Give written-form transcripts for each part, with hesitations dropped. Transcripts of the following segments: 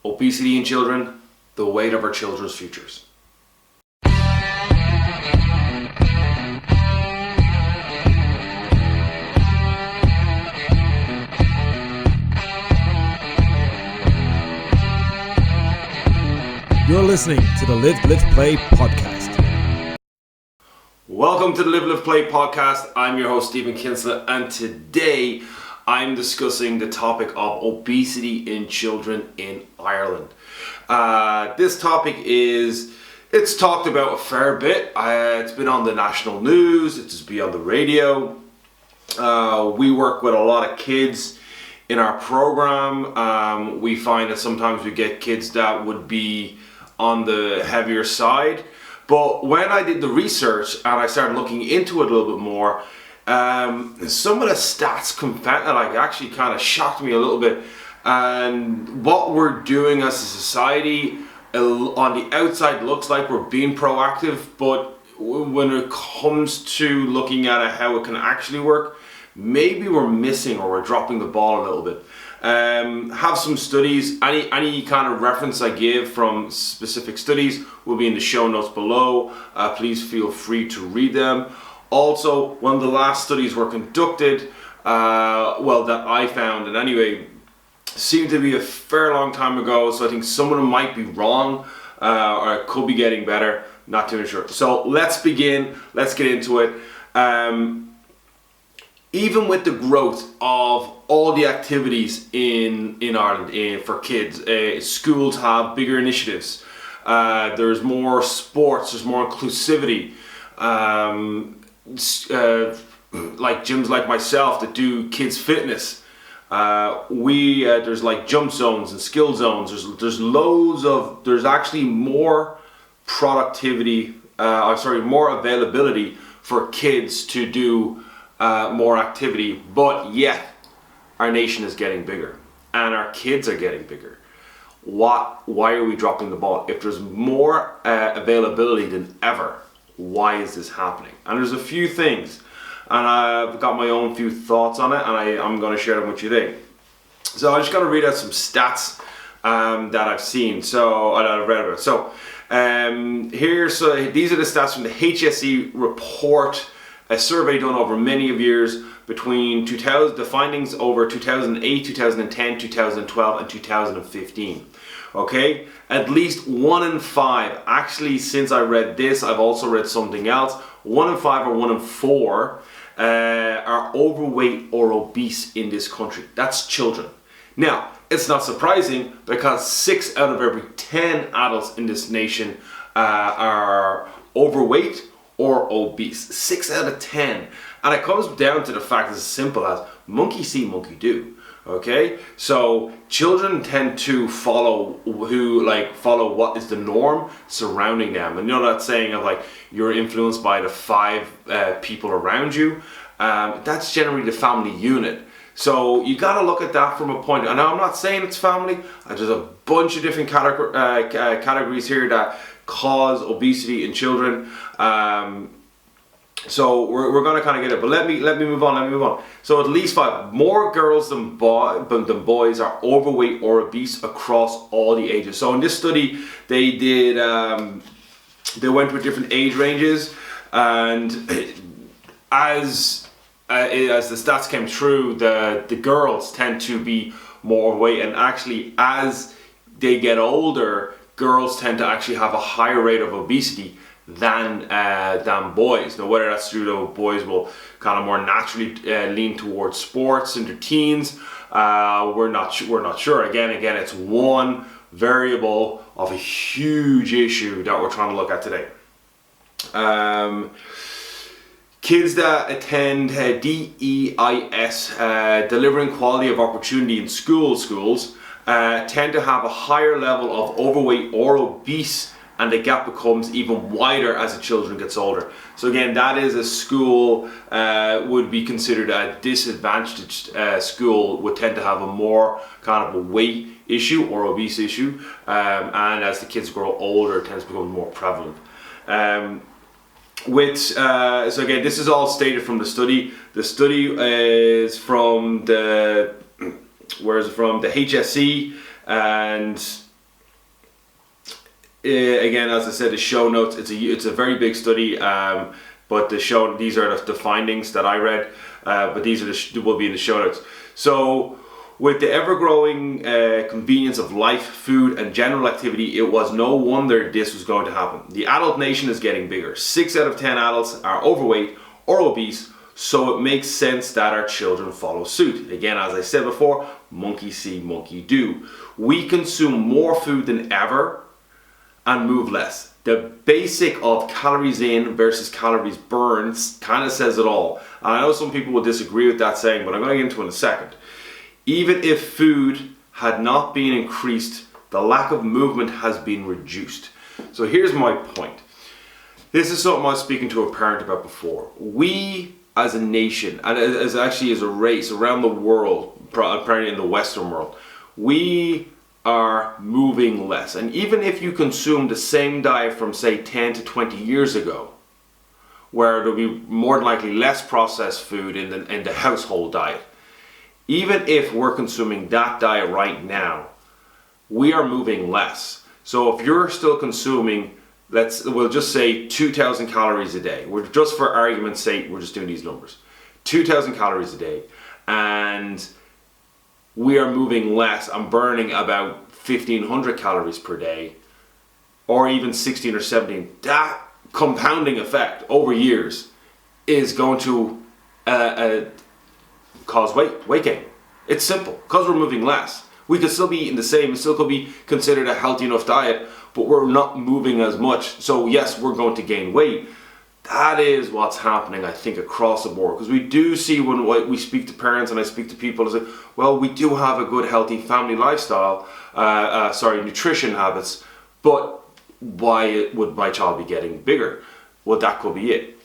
Obesity in children, the weight of our children's futures. You're listening to the Live, Live, Play podcast. Welcome to the Live, Live, Play podcast. I'm your host, Stephen Kinsella, and today I'm discussing the topic of obesity in children in Ireland. This topic it's talked about a fair bit. It's been on the national news, it's been on the radio. We work with a lot of kids in our program. We find that sometimes we get kids that would be on the heavier side. But when I did the research and I started looking into it a little bit more, some of the stats actually kind of shocked me a little bit. And what we're doing as a society on the outside looks like we're being proactive, but when it comes to looking at how it can actually work, maybe we're missing or we're dropping the ball a little bit. Have some studies, any kind of reference I give from specific studies will be in the show notes below. Please feel free to read them. Also, one of the last studies were conducted, that I found, and anyway, seemed to be a fair long time ago, so I think some of them might be wrong, or it could be getting better, not too sure. So let's begin, let's get into it. Even with the growth of all the activities in Ireland for kids, schools have bigger initiatives. There's more sports, there's more inclusivity. Like gyms like myself that do kids fitness. There's like jump zones and skill zones. There's actually more productivity, more availability for kids to do more activity, but yet our nation is getting bigger and our kids are getting bigger. Why are we dropping the ball? If there's more availability than ever, why is this happening? And there's a few things, and I've got my own few thoughts on it, and I'm going to share them with you today. So I'm just going to read out some stats that I've seen, that I've read about. So these are the stats from the HSE report, a survey done over many of years between the findings over 2008, 2010, 2012, and 2015. Okay, at least 1 in 5. Actually, since I read this, I've also read something else. 1 in 5 or 1 in 4 are overweight or obese in this country. That's children. Now, it's not surprising because 6 out of every 10 adults in this nation are overweight or obese. 6 out of 10. And it comes down to the fact as simple as monkey see, monkey do. Okay? So children tend to follow what is the norm surrounding them. And you know that saying of like you're influenced by the 5 people around you. That's generally the family unit. So you got to look at that from a point. And I'm not saying it's family. There's a bunch of different categories here that cause obesity in children. So we're going to kind of get it, but let me move on. So at least 5 more girls than boys are overweight or obese across all the ages. So in this study, they did they went with different age ranges, and as the stats came through, the girls tend to be more overweight, and actually as they get older, girls tend to actually have a higher rate of obesity than boys. Now, whether that's true, though, boys will kind of more naturally lean towards sports in their teens. We're not sure. Again, it's one variable of a huge issue that we're trying to look at today. Kids that attend DEIS, delivering quality of opportunity in schools, tend to have a higher level of overweight or obese, and the gap becomes even wider as the children gets older. So again, that is a school would be considered a disadvantaged school, would tend to have a more kind of a weight issue or obese issue, and as the kids grow older, it tends to become more prevalent. So again, this is all stated from the study. The study is from the HSE, and again, as I said, the show notes. It's a very big study, but these are the findings that I read. But these will be in the show notes. So, with the ever-growing convenience of life, food, and general activity, it was no wonder this was going to happen. The adult nation is getting bigger. 6 out of 10 adults are overweight or obese, so it makes sense that our children follow suit. Again, as I said before, monkey see, monkey do. We consume more food than ever and move less. The basic of calories in versus calories burned kind of says it all. And I know some people will disagree with that saying, but I'm going to get into it in a second. Even if food had not been increased, the lack of movement has been reduced. So here's my point. This is something I was speaking to a parent about before. We as a nation, and as a race around the world, apparently in the Western world, we are moving less. And even if you consume the same diet from say 10 to 20 years ago, where there'll be more than likely less processed food in the household diet, even if we're consuming that diet right now, we are moving less. So if you're still consuming, we'll just say 2,000 calories a day. We're just, for argument's sake, we're just doing these numbers. 2,000 calories a day, and we are moving less. I'm burning about 1,500 calories per day, or even 16 or 17. That compounding effect over years is going to cause weight gain. It's simple, because we're moving less. We could still be eating the same, it still could be considered a healthy enough diet, but we're not moving as much. So yes, we're going to gain weight. That is what's happening, I think, across the board. Because we do see, when we speak to parents and I speak to people, I say, well, we do have a good, healthy family lifestyle, nutrition habits, but why would my child be getting bigger? Well, that could be it.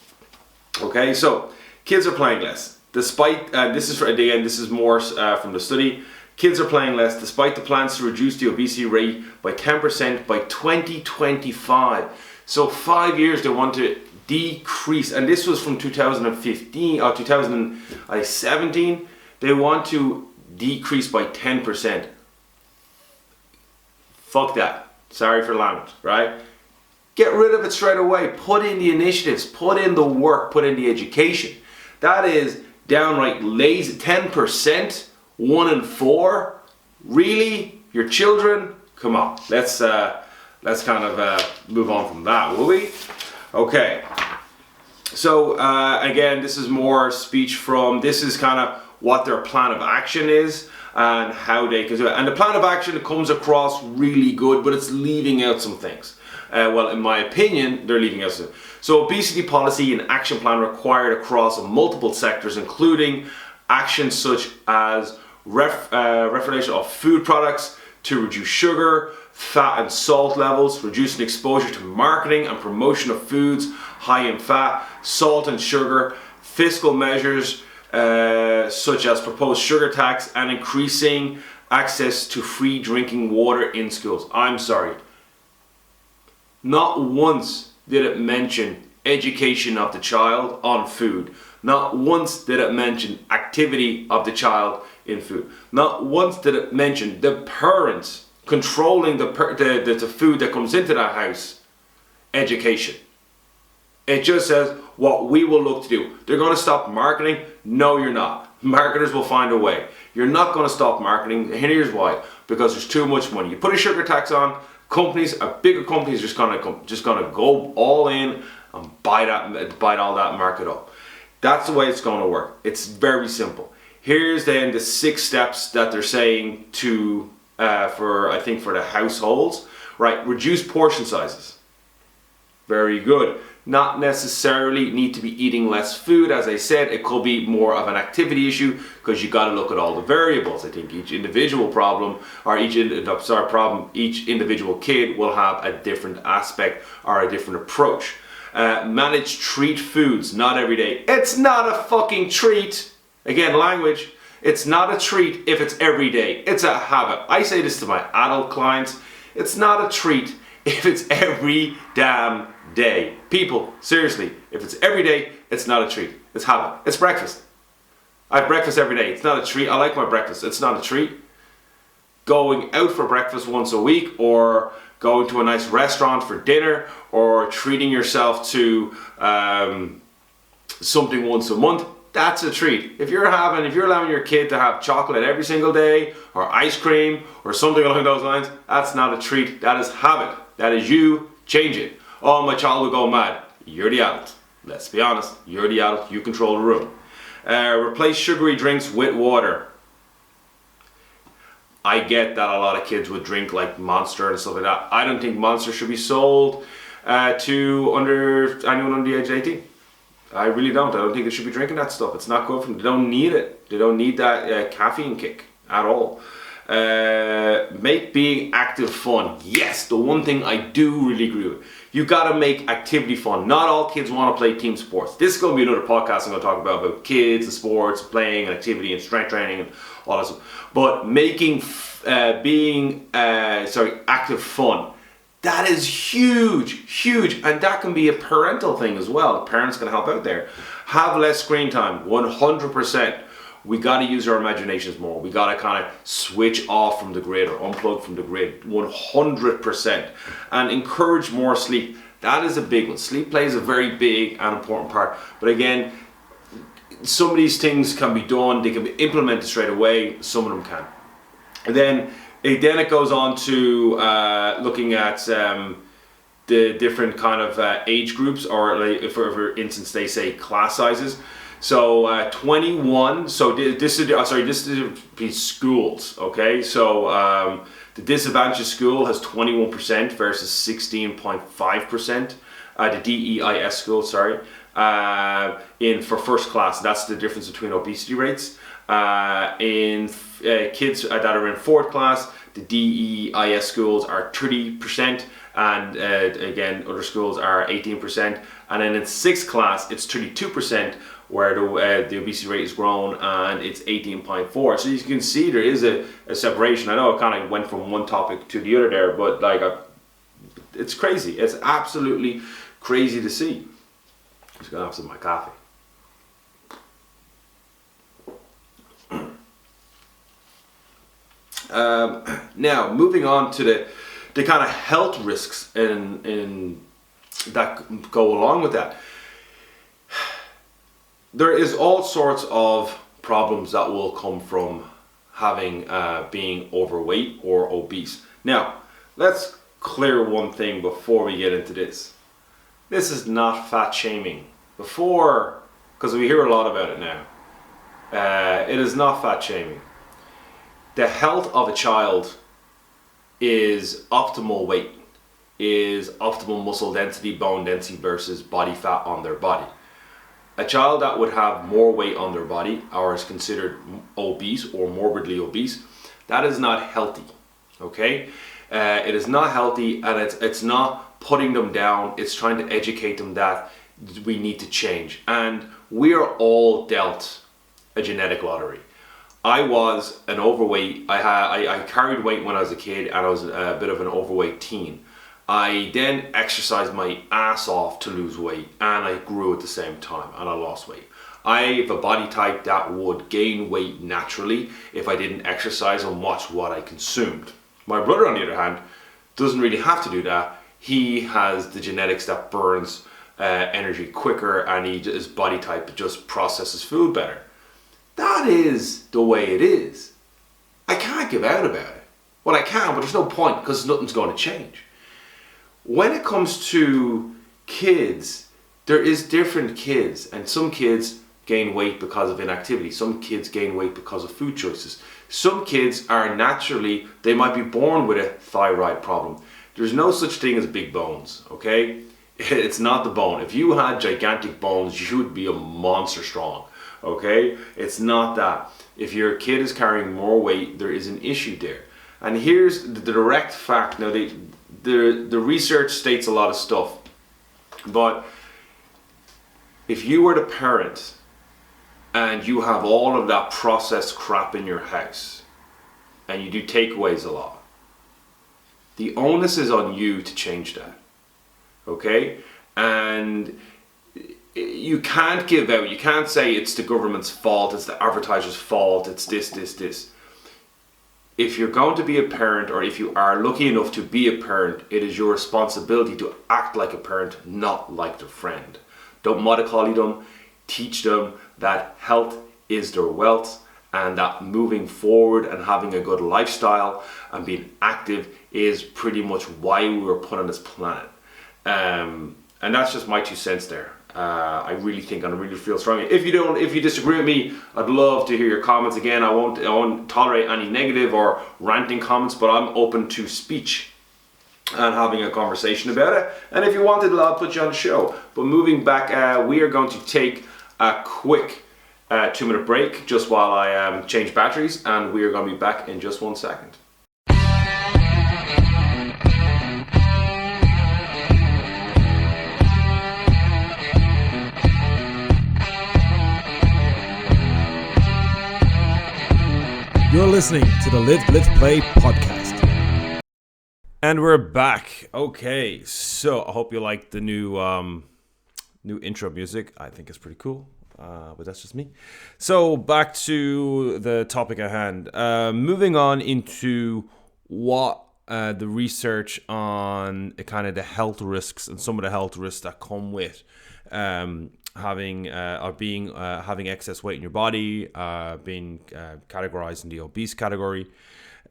Okay, so kids are playing less. Despite, this is more from the study, kids are playing less despite the plans to reduce the obesity rate by 10% by 2025. So 5 years they want to decrease, and this was from 2015 or 2017. They want to decrease by 10%. Fuck that. Sorry for language, right? Get rid of it straight away. Put in the initiatives, put in the work, put in the education. That is downright lazy. 10%, 1 in 4. Really? Your children? Come on. Let's kind of move on from that, will we? Okay. So again, this is more speech from. This is kind of what their plan of action is and how they can do it. And the plan of action comes across really good, but it's leaving out some things. Well, in my opinion, they're leaving out some. So obesity policy and action plan required across multiple sectors, including actions such as reformulation of food products to reduce sugar, fat and salt levels, reducing exposure to marketing and promotion of foods high in fat, salt and sugar, fiscal measures such as proposed sugar tax, and increasing access to free drinking water in schools. I'm sorry. Not once did it mention education of the child on food. Not once did it mention activity of the child in food. Not once did it mention the parents controlling the food that comes into that house. Education. It just says what we will look to do. They're going to stop marketing? No, you're not. Marketers will find a way. You're not going to stop marketing. And here's why. Because there's too much money. You put a sugar tax on, bigger companies are just gonna go all in and bite all that market up. That's the way it's going to work. It's very simple. Here's then the 6 steps that they're saying to for the households. Right, reduce portion sizes. Very good. Not necessarily need to be eating less food. As I said, it could be more of an activity issue because you got to look at all the variables. I think each individual problem or each individual kid will have a different aspect or a different approach. Manage treat foods, not every day. It's not a fucking treat. Again, language. It's not a treat if it's every day. It's a habit. I say this to my adult clients. It's not a treat if it's every damn day. People, seriously, if it's every day, it's not a treat. It's habit. It's breakfast. I have breakfast every day. It's not a treat. I like my breakfast. It's not a treat. going out for breakfast once a week, or going to a nice restaurant for dinner, or treating yourself to something once a month, that's a treat. If you're allowing your kid to have chocolate every single day, or ice cream, or something along those lines, that's not a treat. That is habit. That is you. Change it. Oh, my child will go mad. You're the adult. Let's be honest. You're the adult. You control the room. Replace sugary drinks with water. I get that a lot of kids would drink like Monster and stuff like that. I don't think Monster should be sold to anyone under the age of 18. I really don't. I don't think they should be drinking that stuff. It's not good for them. They don't need it. They don't need that caffeine kick at all. Make being active fun. Yes, the one thing I do really agree with. You gotta make activity fun. Not all kids want to play team sports. This is going to be another podcast I'm going to talk about kids and sports, playing and activity and strength training and all that stuff. But making active fun. That is huge, and that can be a parental thing as well. Parents can help out there. Have less screen time, 100%. We got to use our imaginations more. We got to kind of switch off from the grid or unplug from the grid, 100%. And encourage more sleep. That is a big one. Sleep plays a very big and important part. But again, some of these things can be done. They can be implemented straight away. Some of them can. And then it goes on to looking at the different kind of age groups, or like, for instance, they say class sizes. So 21. So this is schools. Okay, so the disadvantaged school has 21% versus 16.5%. The DEIS school, sorry, for first class. That's the difference between obesity rates. In kids that are in fourth class, the DEIS schools are 30%, and again, other schools are 18%. And then in sixth class, it's 32%, where the obesity rate has grown, and it's 18.4. So you can see there is a separation. I know I kind of went from one topic to the other there, but like it's crazy. It's absolutely crazy to see. I'm just gonna have some of my coffee. Now, moving on to the kind of health risks in that go along with that. There is all sorts of problems that will come from having being overweight or obese. Now, let's clear one thing before we get into this. This is not fat shaming. Before, because we hear a lot about it now, it is not fat shaming. The health of a child is optimal weight, is optimal muscle density, bone density versus body fat on their body. A child that would have more weight on their body, or is considered obese or morbidly obese, that is not healthy. Okay, it is not healthy, and it's not putting them down. It's trying to educate them that we need to change, and we are all dealt a genetic lottery. I was an overweight. I carried weight when I was a kid, and I was a bit of an overweight teen. I then exercised my ass off to lose weight, and I grew at the same time, and I lost weight. I have a body type that would gain weight naturally if I didn't exercise and watch what I consumed. My brother, on the other hand, doesn't really have to do that. He has the genetics that burns energy quicker, and his body type just processes food better. That is the way it is. I can't give out about it. Well, I can, but there's no point, because nothing's going to change. When it comes to kids, there is different kids, and some kids gain weight because of inactivity. Some kids gain weight because of food choices. Some kids are naturally, they might be born with a thyroid problem. There's no such thing as big bones, okay? It's not the bone. If you had gigantic bones, you would be a monster strong. Okay, it's not that. If your kid is carrying more weight, there is an issue there. And here's the direct fact. Now, the research states a lot of stuff, but if you were the parent and you have all of that processed crap in your house, and you do takeaways a lot, the onus is on you to change that. Okay, and you can't give out, you can't say it's the government's fault, it's the advertiser's fault, it's this. if you're going to be a parent, or if you are lucky enough to be a parent, it is your responsibility to act like a parent, not like their friend. Don't mollycoddle them. Teach them that health is their wealth, and that moving forward and having a good lifestyle and being active is pretty much why we were put on this planet. And that's just my 2 cents there. I really think, and I really feel strongly. If you disagree with me, I'd love to hear your comments. Again, I won't tolerate any negative or ranting comments, but I'm open to speech and having a conversation about it. And if you wanted, I'll put you on the show. But moving back, we are going to take a quick 2-minute break just while I change batteries, and we are going to be back in just 1 second. You're listening to the Live, Live, Play podcast. And we're back. Okay, so I hope you like the new intro music. I think it's pretty cool, but that's just me. So back to the topic at hand. Moving on into what the research on kind of the health risks and some of the health risks that come with having excess weight in your body, being categorized in the obese category,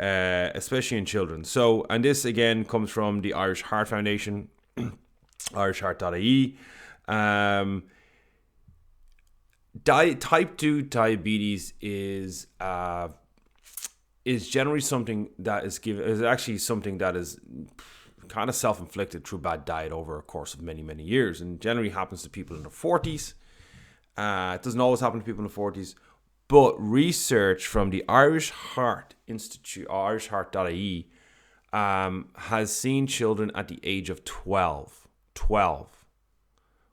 especially in children. So, and this again comes from the Irish Heart Foundation, irishheart.ie. Type 2 diabetes is generally something that is actually something that is kind of self-inflicted through bad diet over a course of many, many years, and generally happens to people in their 40s. It doesn't always happen to people in the 40s, but research from the Irish Heart Institute, irishheart.ie, has seen children at the age of 12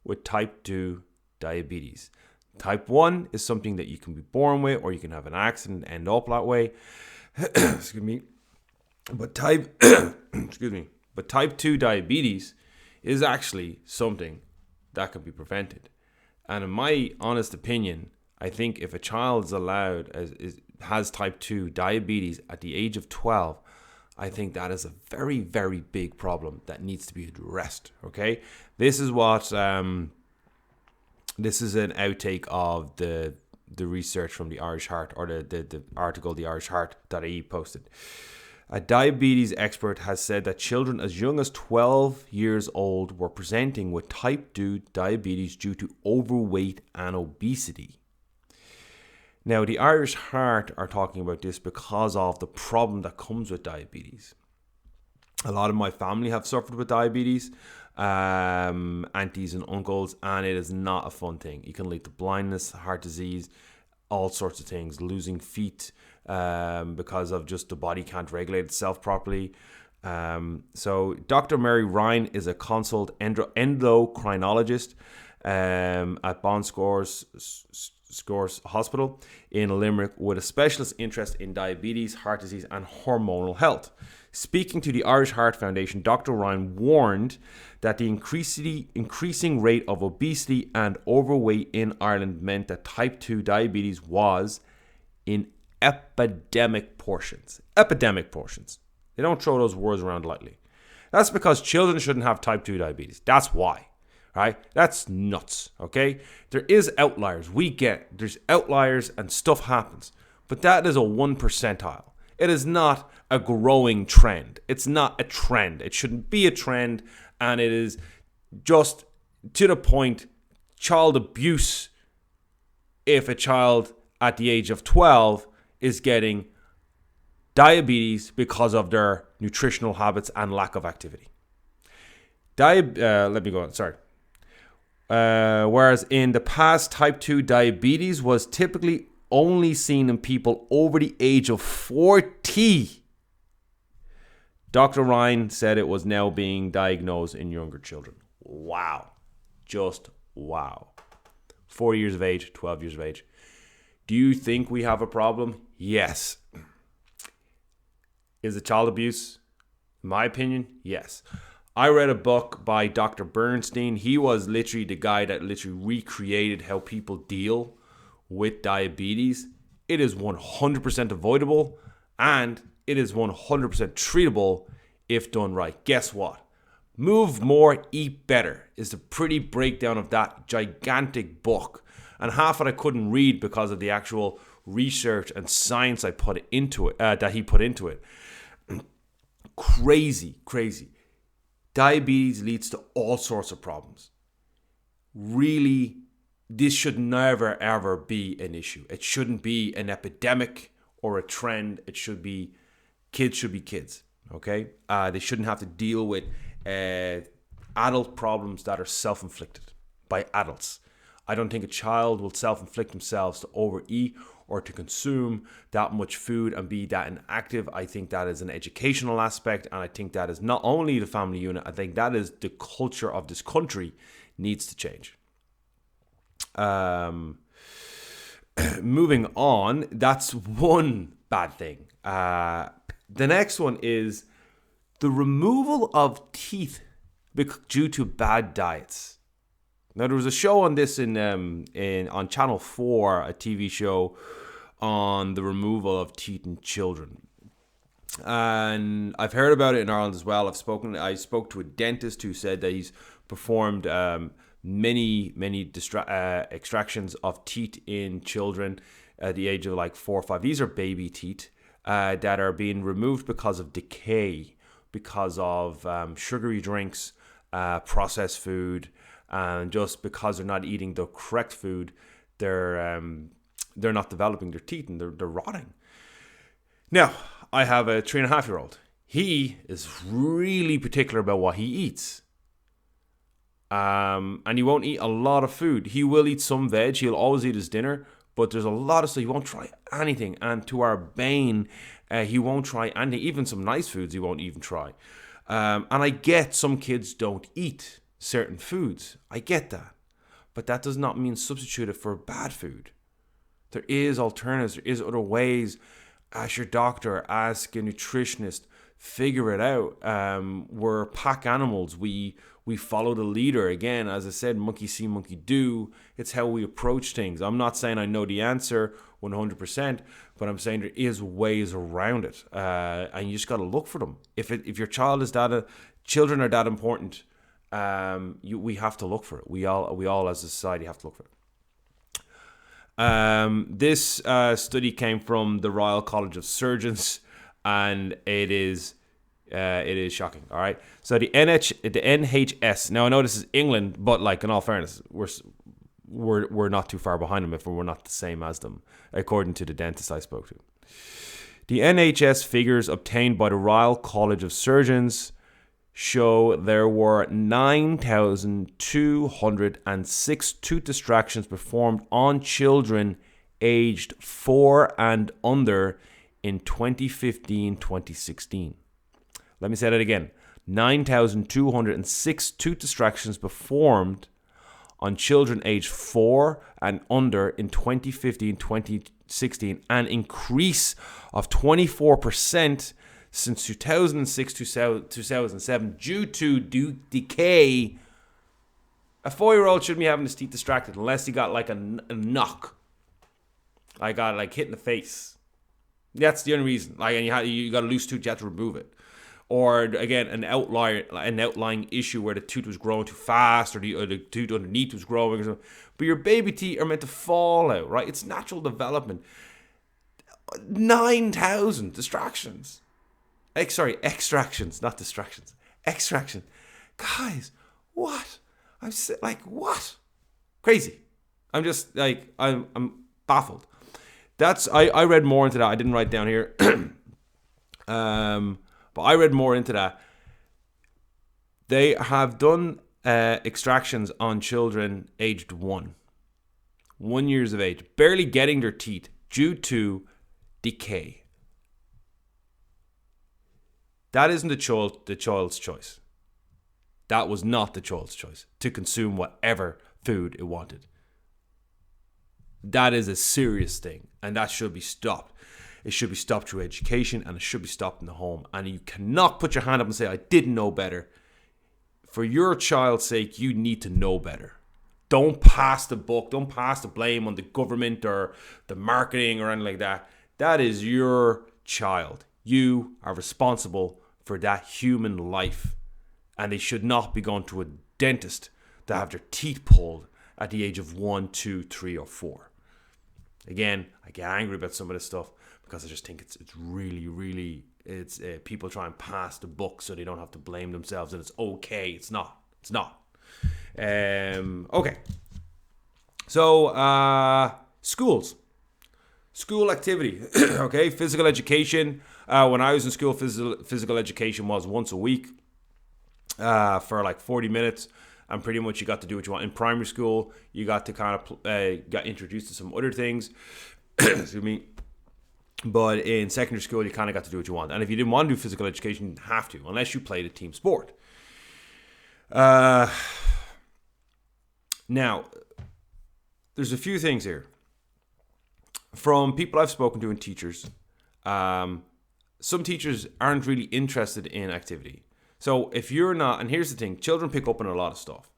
with type 2 diabetes. Type 1 is something that you can be born with, or you can have an accident and end up that way. Excuse me. But type 2 diabetes is actually something that can be prevented. And in my honest opinion, I think if a child is allowed, has type 2 diabetes at the age of 12, I think that is a very, very big problem that needs to be addressed. Okay, this is what this is an outtake of the research from the Irish Heart, or the article the irishheart.ie posted. A diabetes expert has said that children as young as 12 years old were presenting with type 2 diabetes due to overweight and obesity. Now, the Irish Heart are talking about this because of the problem that comes with diabetes. A lot of my family have suffered with diabetes, aunties and uncles, and it is not a fun thing. It can lead to blindness, heart disease, all sorts of things, losing feet, because of just the body can't regulate itself properly. So Dr. Mary Ryan is a consult endocrinologist at Bon Scores Hospital in Limerick, with a specialist interest in diabetes, heart disease and hormonal health. Speaking to the Irish Heart Foundation, Dr. Ryan warned that the increasing rate of obesity and overweight in Ireland meant that type 2 diabetes was in epidemic portions. Epidemic portions. They don't throw those words around lightly. That's because children shouldn't have type 2 diabetes. That's why. Right? That's nuts. Okay? There is outliers. There's outliers and stuff happens. But that is a 1 percentile. It is not a growing trend. It's not a trend. It shouldn't be a trend. And it is just to the point, child abuse, if a child at the age of 12 is getting diabetes because of their nutritional habits and lack of activity. Let me go on. Sorry. Whereas in the past, type 2 diabetes was typically only seen in people over the age of 40. Dr. Ryan said it was now being diagnosed in younger children. Wow. Just wow. 4 years of age, 12 years of age. Do you think we have a problem? Yes. Is it child abuse? In my opinion, yes. I read a book by Dr. Bernstein. He was literally the guy that literally recreated how people deal with diabetes. It is 100% avoidable, and It is 100% treatable if done right. Guess what? Move More, Eat Better is the pretty breakdown of that gigantic book. And half of it I couldn't read because of the actual research and science I put into it, that he put into it. Crazy. Diabetes leads to all sorts of problems. Really, this should never ever be an issue. It shouldn't be an epidemic or a trend. It should be kids. Okay, they shouldn't have to deal with adult problems that are self-inflicted by adults. I don't think a child will self-inflict themselves to overeat or to consume that much food and be that inactive. I think that is an educational aspect, and I think that is not only the family unit, I think that is the culture of this country needs to change. Moving on, that's one bad thing. The next one is the removal of teeth due to bad diets. Now, there was a show on this on Channel 4, a TV show on the removal of teeth in children. And I've heard about it in Ireland as well. I spoke to a dentist who said that he's performed many extractions of teeth in children at the age of like 4 or 5. These are baby teeth that are being removed because of decay, because of sugary drinks, processed food, and just because they're not eating the correct food, they're not developing their teeth and they're rotting. Now, I have a 3.5-year-old. He is really particular about what he eats. And he won't eat a lot of food. He will eat some veg. He'll always eat his dinner. But there's a lot of stuff. He won't try anything. And to our bane, he won't try anything. Even some nice foods he won't even try. And I get some kids don't eat certain foods. I get that. But that does not mean substitute it for bad food. There is alternatives. There is other ways. Ask your doctor. Ask a nutritionist. Figure it out. We're pack animals. We follow the leader. Again, as I said, monkey see, monkey do. It's how we approach things. I'm not saying I know the answer 100%, but I'm saying there is ways around it, and you just got to look for them. If your child is children are that important, we have to look for it. We all as a society have to look for it. This study came from the Royal College of Surgeons, and it is shocking. All right. So the NHS. Now I know this is England, but like in all fairness, we're not too far behind them if we're not the same as them, according to the dentist I spoke to. The NHS figures obtained by the Royal College of Surgeons show there were 9,206 tooth extractions performed on children aged 4 and under in 2015-2016. Let me say that again. 9,206 tooth extractions performed on children aged 4 and under in 2015-2016, an increase of 24% since 2006-2007 due to decay. A 4-year-old shouldn't be having his teeth extracted unless he got like a knock. I got like hit in the face. That's the only reason. Like, and you got a loose tooth, you have to remove it. Or again, an outlying issue where the tooth was growing too fast, or the tooth underneath was growing, or something. But your baby teeth are meant to fall out, right? It's natural development. 9,000 extractions, not distractions. Extraction, guys. What? I'm like, what? Crazy. I'm just like, I'm baffled. I read more into that. I didn't write down here. But I read more into that. They have done extractions on children aged 1 years of age, barely getting their teeth due to decay. That isn't the child's choice. That was not the child's choice to consume whatever food it wanted. That is a serious thing, and that should be stopped. It should be stopped through education, and it should be stopped in the home. And you cannot put your hand up and say, I didn't know better. For your child's sake, you need to know better. Don't pass the buck. Don't pass the blame on the government or the marketing or anything like that. That is your child. You are responsible for that human life, and they should not be going to a dentist to have their teeth pulled at the age of 1, 2, 3, or 4. Again, I get angry about some of this stuff because I just think it's really people try and pass the buck so they don't have to blame themselves, and it's okay. It's not. Okay. So school activity. Okay, physical education. When I was in school, physical education was once a week for like 40 minutes. And pretty much you got to do what you want. In primary school, you got to kind of got introduced to some other things. Excuse me. But in secondary school, you kind of got to do what you want. And if you didn't want to do physical education, you didn't have to, unless you played a team sport. Now, there's a few things here. From people I've spoken to and teachers, some teachers aren't really interested in activity. So if you're not, and here's the thing, children pick up on a lot of stuff.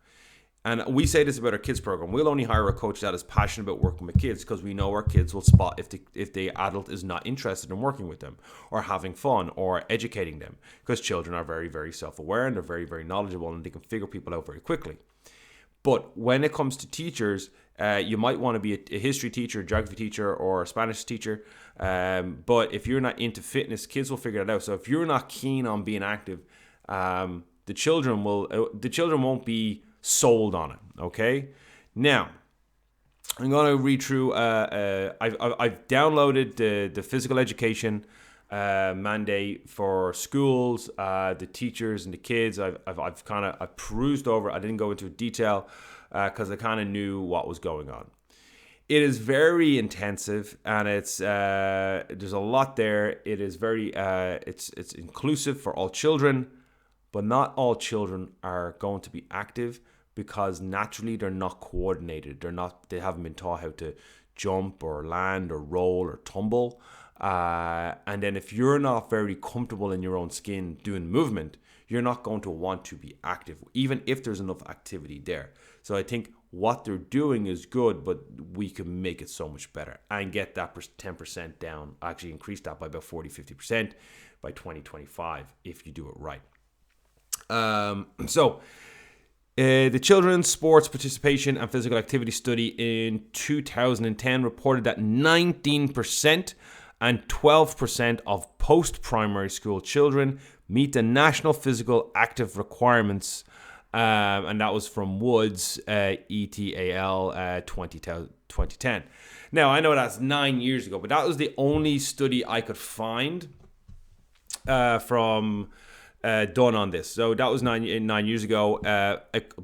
And we say this about our kids program. We'll only hire a coach that is passionate about working with kids because we know our kids will spot if the adult is not interested in working with them or having fun or educating them, because children are very, very self-aware and they're very, very knowledgeable and they can figure people out very quickly. But when it comes to teachers, you might want to be a history teacher, geography teacher, or a Spanish teacher. But if you're not into fitness, kids will figure it out. So if you're not keen on being active, the children won't be sold on it. Okay. Now, I'm going to read through. I've downloaded the physical education mandate for schools, the teachers and the kids. I've perused over. I didn't go into detail because I kind of knew what was going on. It is very intensive, and it's there's a lot there. It is very it's inclusive for all children, but not all children are going to be active because naturally they're not coordinated. They haven't been taught how to jump or land or roll or tumble. And then if you're not very comfortable in your own skin doing movement, you're not going to want to be active, even if there's enough activity there. So I think what they're doing is good, but we can make it so much better and get that 10% down, actually increase that by about 40-50% by 2025 if you do it right. The Children's Sports Participation and Physical Activity Study in 2010 reported that 19% and 12% of post-primary school children meet the National Physical Active Requirements, and that was from Woods ETAL 2010. Now, I know that's 9 years ago, but that was the only study I could find from done on this. So that was 9 years ago.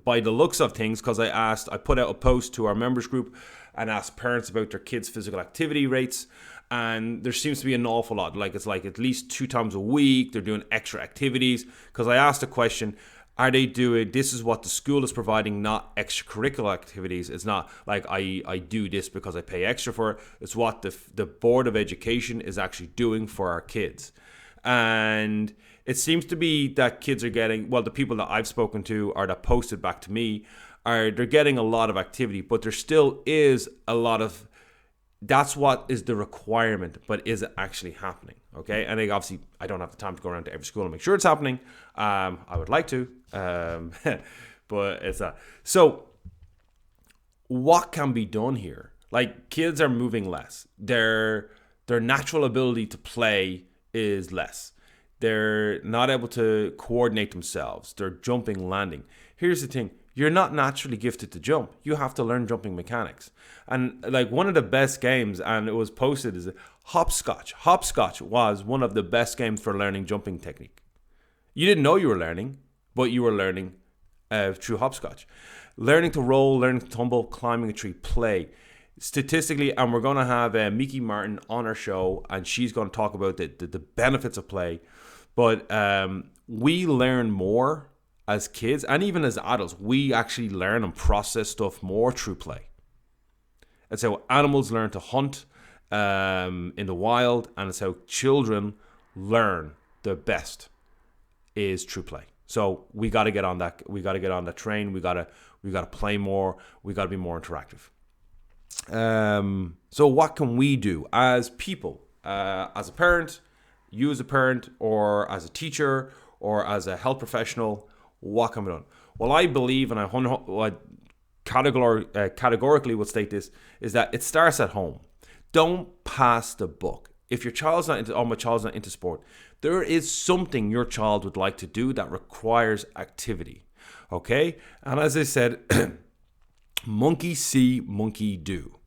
By the looks of things, because I put out a post to our members group and asked parents about their kids' physical activity rates, and there seems to be an awful lot. Like it's like at least 2 times a week they're doing extra activities. Because I asked the question, are they doing, this is what the school is providing, not extracurricular activities. It's not like I do this because I pay extra for it. It's what the Board of Education is actually doing for our kids. And it seems to be that kids are getting, well, the people that I've spoken to or that posted back to me, they're getting a lot of activity, but there still is a lot of, that's what is the requirement, but is it actually happening? Okay. And obviously I don't have the time to go around to every school and make sure it's happening. I would like to, but it's not. So what can be done here? Like, kids are moving less. Their natural ability to play is less. They're not able to coordinate themselves. They're jumping, landing. Here's the thing. You're not naturally gifted to jump. You have to learn jumping mechanics. And like one of the best games, and it was posted, is hopscotch. Hopscotch was one of the best games for learning jumping technique. You didn't know you were learning, but you were learning through hopscotch. Learning to roll, learning to tumble, climbing a tree, play. Statistically, and we're going to have Mickey Martin on our show, and she's going to talk about the benefits of play. But we learn more as kids, and even as adults, we actually learn and process stuff more through play. It's how animals learn to hunt in the wild, and it's how children learn the best is through play. So we got to get on that. We got to get on that train. We got to play more. We got to be more interactive. So what can we do as people, as a parent, You as a parent or as a teacher or as a health professional, what can be done? Well, I believe, and I categorically would state this, is that it starts at home. Don't pass the buck. If your child's not into, my child's not into sport, there is something your child would like to do that requires activity. Okay? And as I said, monkey see, monkey do.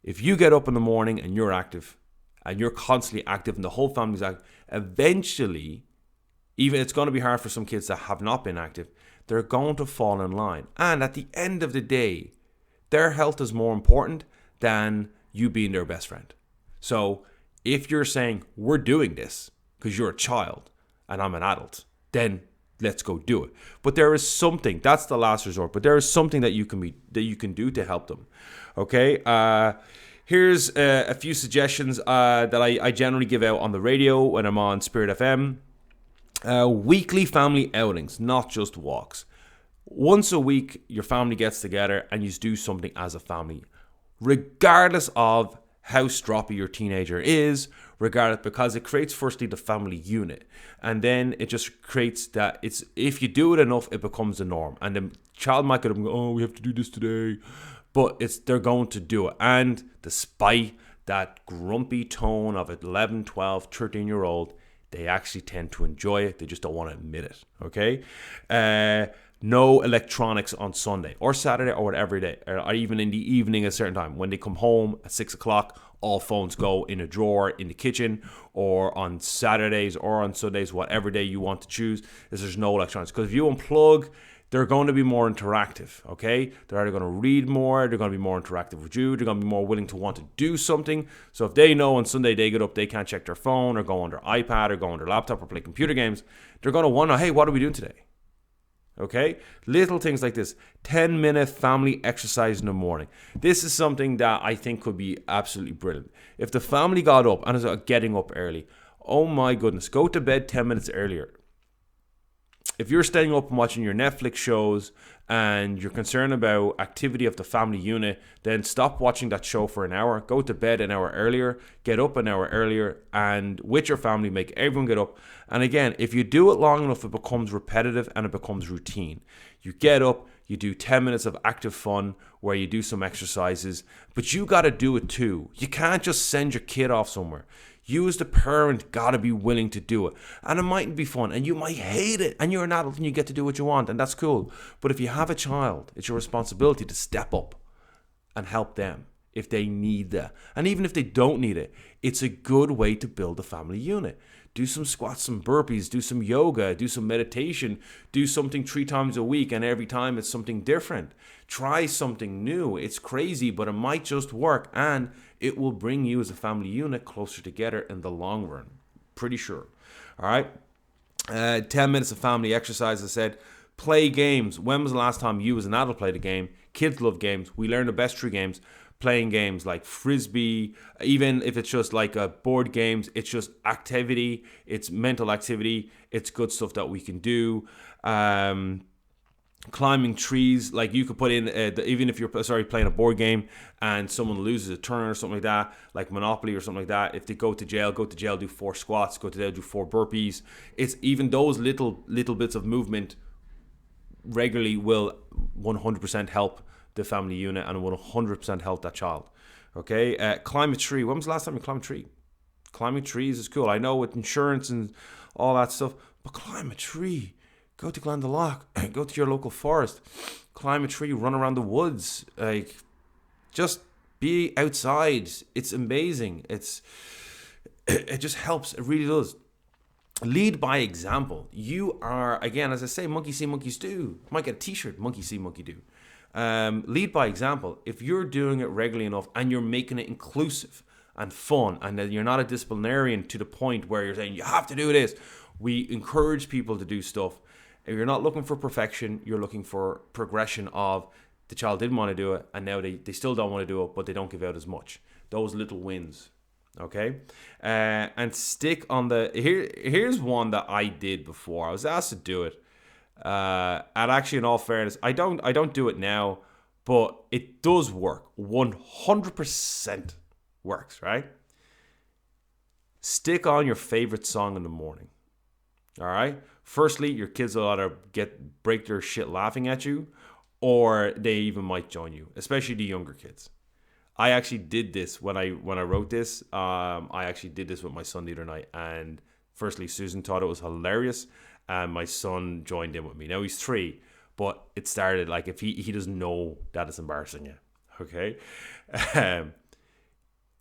If you get up in the morning and you're active, and you're constantly active, and the whole family's active, eventually, even it's going to be hard for some kids that have not been active, they're going to fall in line. And at the end of the day, their health is more important than you being their best friend. So if you're saying, we're doing this because you're a child and I'm an adult, then let's go do it. But there is something, that's the last resort, but there is something that you can do to help them. Okay? Here's a few suggestions that I generally give out on the radio when I'm on Spirit FM. Weekly family outings, not just walks. Once a week, your family gets together and you do something as a family, regardless of how stroppy your teenager is, because it creates firstly the family unit, and then it just creates that if you do it enough, it becomes the norm, and the child might get up and go, oh, we have to do this today, but they're going to do it. And despite that grumpy tone of 11, 12, 13-year-old, they actually tend to enjoy it. They just don't want to admit it. Okay? No electronics on Sunday or Saturday or whatever day, or even in the evening at a certain time. When they come home at 6 o'clock, all phones go in a drawer in the kitchen, or on Saturdays or on Sundays, whatever day you want to choose, there's no electronics. Because if you unplug, they're going to be more interactive, okay? They're either going to read more, they're going to be more interactive with you, they're going to be more willing to want to do something. So if they know on Sunday they get up, they can't check their phone or go on their iPad or go on their laptop or play computer games, they're going to wonder, hey, what are we doing today? Okay? Little things like this. 10-minute family exercise in the morning. This is something that I think could be absolutely brilliant. If the family got up and is getting up early, oh my goodness, go to bed 10 minutes earlier. If you're staying up and watching your Netflix shows and you're concerned about activity of the family unit, then stop watching that show for an hour, go to bed an hour earlier, get up an hour earlier, and with your family, make everyone get up. And again, if you do it long enough, it becomes repetitive and it becomes routine. You get up, you do 10 minutes of active fun where you do some exercises, but you got to do it too. You can't just send your kid off somewhere. You as the parent got to be willing to do it. And it mightn't be fun and you might hate it, and you're an adult and you get to do what you want, and that's cool. But if you have a child, it's your responsibility to step up and help them if they need that. And even if they don't need it, it's a good way to build a family unit. Do some squats, some burpees, do some yoga, do some meditation, do something 3 times a week, and every time it's something different. Try something new. It's crazy, but it might just work, and it will bring you as a family unit closer together in the long run. Pretty sure. All right. 10 minutes of family exercise, I said. Play games. When was the last time you as an adult played a game? Kids love games. We learn the best through games. Playing games like Frisbee, even if it's just like board games, it's just activity, it's mental activity, it's good stuff that we can do. Climbing trees, like you could put in, even if you're playing a board game and someone loses a turn or something like that, like Monopoly or something like that, if they go to jail, do 4 squats, go to jail, do 4 burpees. It's even those little bits of movement regularly will 100% help the family unit and will 100% help that child. Okay, climb a tree. When was the last time you climbed a tree? Climbing trees is cool. I know with insurance and all that stuff, but climb a tree. Go to Glendalough. Go to your local forest. Climb a tree. Run around the woods. Like, just be outside. It's amazing. It just helps. It really does. Lead by example. You are, again, as I say, monkey see, monkeys do. You might get a t-shirt, monkey see, monkey do. Lead by example. If you're doing it regularly enough and you're making it inclusive and fun, and that you're not a disciplinarian to the point where you're saying you have to do this, we encourage people to do stuff. If you're not looking for perfection, you're looking for progression of the child didn't want to do it and now they still don't want to do it, but they don't give out as much. Those little wins. Okay, and stick on the here's one that I did before. I was asked to do it. And actually, in all fairness, I don't do it now, but it does work. 100% works, right? stick on your favorite song in the morning. All right? Firstly, your kids will either break their shit laughing at you, or they even might join you, especially the younger kids. I actually did this when I wrote this. I actually did this with my son the other night, and firstly, Susan thought it was hilarious, and my son joined in with me. Now he's 3, but it started like if he doesn't know that it's embarrassing yet. Okay,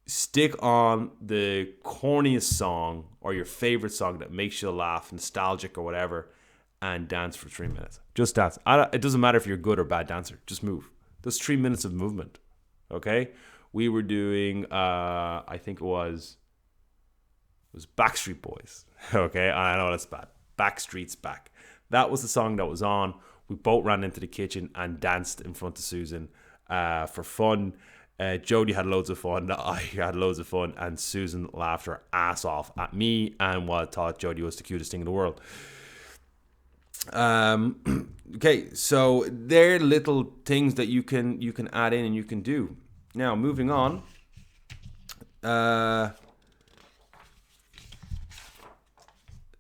stick on the corniest song or your favorite song that makes you laugh, nostalgic or whatever, and dance for 3 minutes. Just dance. It doesn't matter if you're a good or bad dancer. Just move. There's 3 minutes of movement. Okay, we were doing I think it was Backstreet Boys. Okay, I know that's bad. Backstreet's Back. That was the song that was on. We both ran into the kitchen and danced in front of Susan for fun. Jodie had loads of fun. I had loads of fun, and Susan laughed her ass off at me and thought Jodie was the cutest thing in the world. Okay, so they're little things that you can add in and you can do. Now, moving on.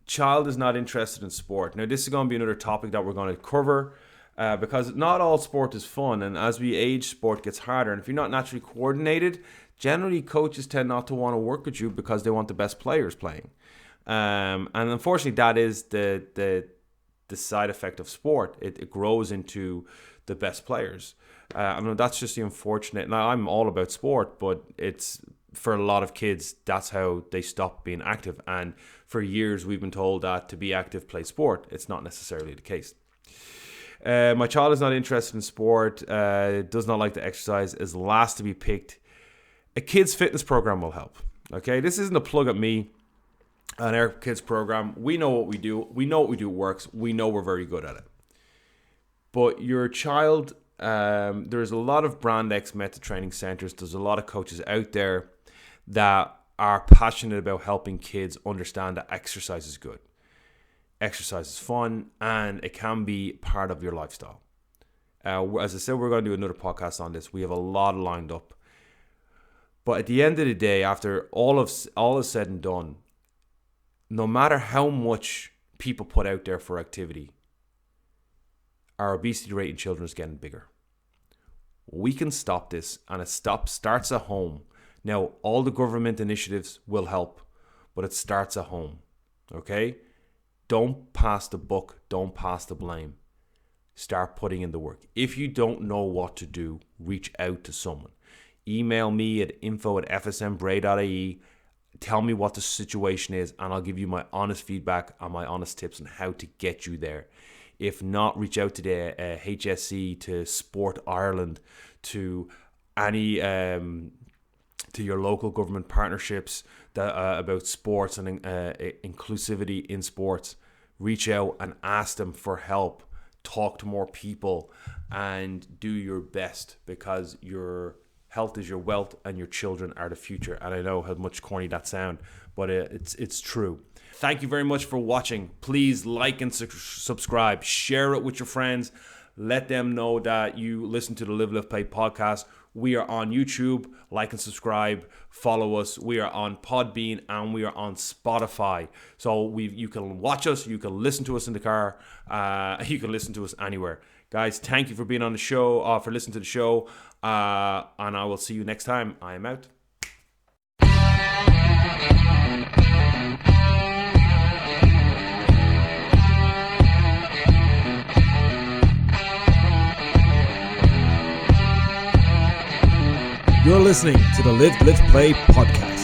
Child is not interested in sport. Now, this is going to be another topic that we're going to cover because not all sport is fun, and as we age, sport gets harder. And if you're not naturally coordinated, generally coaches tend not to want to work with you because they want the best players playing. And unfortunately, that is the side effect of sport. It grows into the best players. I mean, that's just the unfortunate. Now, I'm all about sport, but it's for a lot of kids, that's how they stop being active. And for years, we've been told that to be active, play sport. It's not necessarily the case. My child is not interested in sport, does not like to exercise, is last to be picked. A kids' fitness program will help. Okay, this isn't a plug at me and our kids' program. We know what we do. We know what we do works. We know we're very good at it. But your child, there's a lot of Brand X Method Training Centers. There's a lot of coaches out there that are passionate about helping kids understand that exercise is good. Exercise is fun, and it can be part of your lifestyle. As I said, we're going to do another podcast on this. We have a lot lined up. But at the end of the day, after all is said and done, no matter how much people put out there for activity, our obesity rate in children is getting bigger. We can stop this, and it starts at home. Now, all the government initiatives will help, but it starts at home. Okay? Don't pass the buck. Don't pass the blame. Start putting in the work. If you don't know what to do, reach out to someone. Email me at info@fsmbray.ie. Tell me what the situation is, and I'll give you my honest feedback and my honest tips on how to get you there. If not, reach out to the HSE, to Sport Ireland, to any to your local government partnerships that about sports and inclusivity in sports. Reach out and ask them for help. Talk to more people and do your best, because your health is your wealth and your children are the future. And I know how much corny that sounds, but it's true. Thank you very much for watching. Please like and subscribe. Share it with your friends. Let them know that you listen to the Live, Live, Play podcast. We are on YouTube. Like and subscribe. Follow us. We are on Podbean and we are on Spotify. So you can watch us. You can listen to us in the car. You can listen to us anywhere. Guys, thank you for being on the show, for listening to the show. And I will see you next time. I am out. You're listening to the Live, Live, Play podcast.